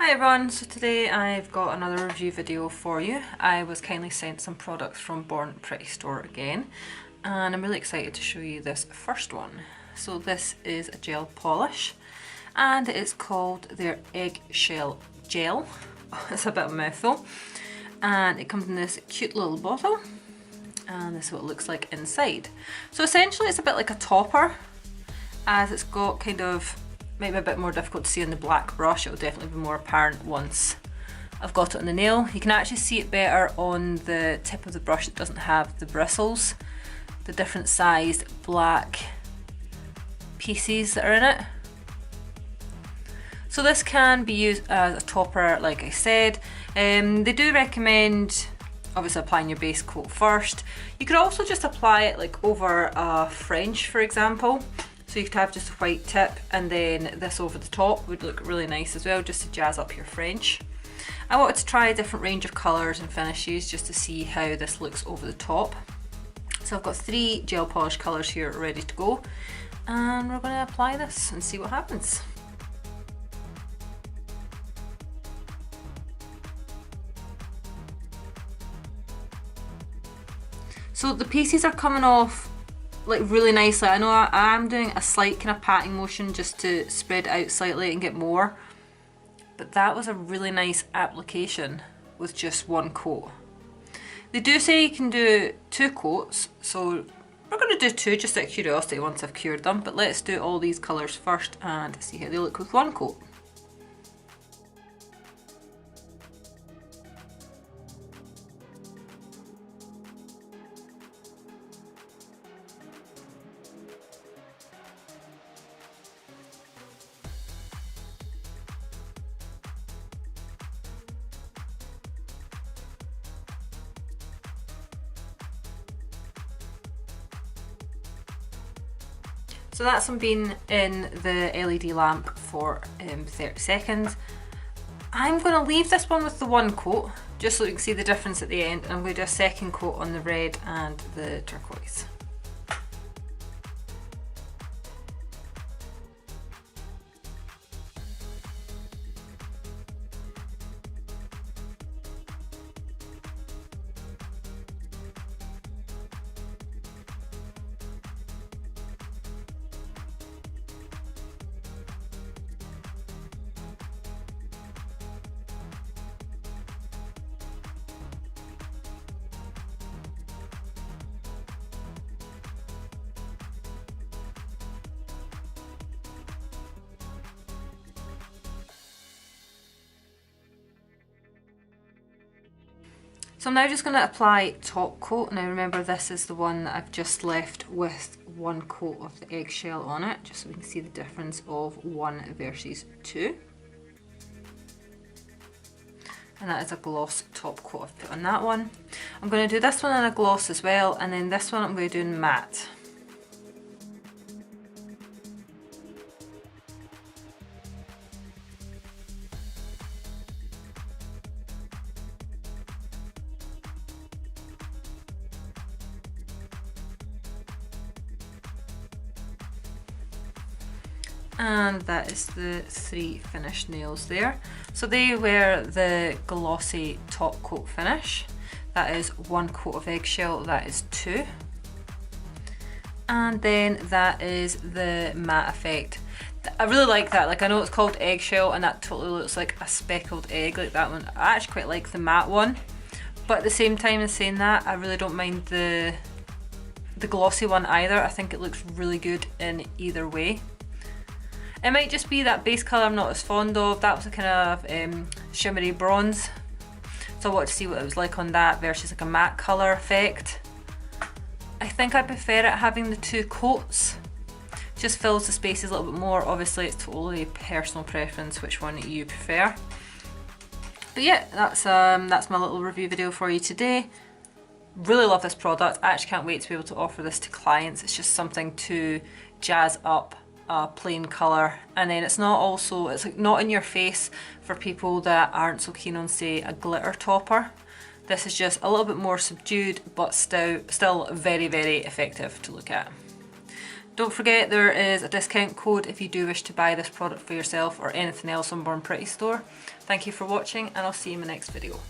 Hi everyone, so today I've got another review video for you. I was kindly sent some products from Born Pretty Store again, and I'm really excited to show you this first one. So this is a gel polish, and it's called their Eggshell Gel. It's a bit of a mouthful. And it comes in this cute little bottle, and this is what it looks like inside. So essentially it's a bit like a topper, as it's got kind of, maybe a bit more difficult to see on the black brush. It will definitely be more apparent once I've got it on the nail. You can actually see it better on the tip of the brush that doesn't have the bristles, the different sized black pieces that are in it. So this can be used as a topper, like I said. They do recommend obviously applying your base coat first. You could also just apply it like over a French, for example. So you could have just a white tip and then this over the top would look really nice as well, just to jazz up your French. I wanted to try a different range of colours and finishes just to see how this looks over the top. So I've got 3 gel polish colours here ready to go, and we're going to apply this and see what happens. So the pieces are coming off like really nicely. I know I am doing a slight kind of patting motion just to spread it out slightly and get more, but that was a really nice application with just one coat. They do say you can do 2 coats, so we're going to do 2 just out of curiosity once I've cured them, but let's do all these colours first and see how they look with 1 coat. So that's been in the LED lamp for 30 seconds. I'm going to leave this one with the 1 coat, just so you can see the difference at the end, and I'm going to do a second coat on the red and the turquoise. So I'm now just going to apply top coat. Now remember, this is the one that I've just left with 1 coat of the eggshell on it, just so we can see the difference of 1 versus 2. And that is a gloss top coat I've put on that one. I'm going to do this one in a gloss as well, and then this one I'm going to do in matte. And that is the 3 finished nails there. So they were the glossy top coat finish. That is 1 coat of eggshell, that is 2. And then that is the matte effect. I really like that. Like, I know it's called eggshell and that totally looks like a speckled egg, like that one. I actually quite like the matte one, but at the same time as saying that, I really don't mind the glossy one either. I think it looks really good in either way. It might just be that base colour I'm not as fond of. That was a kind of shimmery bronze, so I wanted to see what it was like on that versus like a matte colour effect. I think I prefer it having the 2 coats. Just fills the spaces a little bit more. Obviously it's totally personal preference which one you prefer. But yeah, that's my little review video for you today. Really love this product. I actually can't wait to be able to offer this to clients. It's just something to jazz up a plain colour, and then it's like not in your face for people that aren't so keen on, say, a glitter topper. This is just a little bit more subdued, but still very, very effective to look at. Don't forget there is a discount code if you do wish to buy this product for yourself or anything else on Born Pretty store. Thank you for watching and I'll see you in my next video.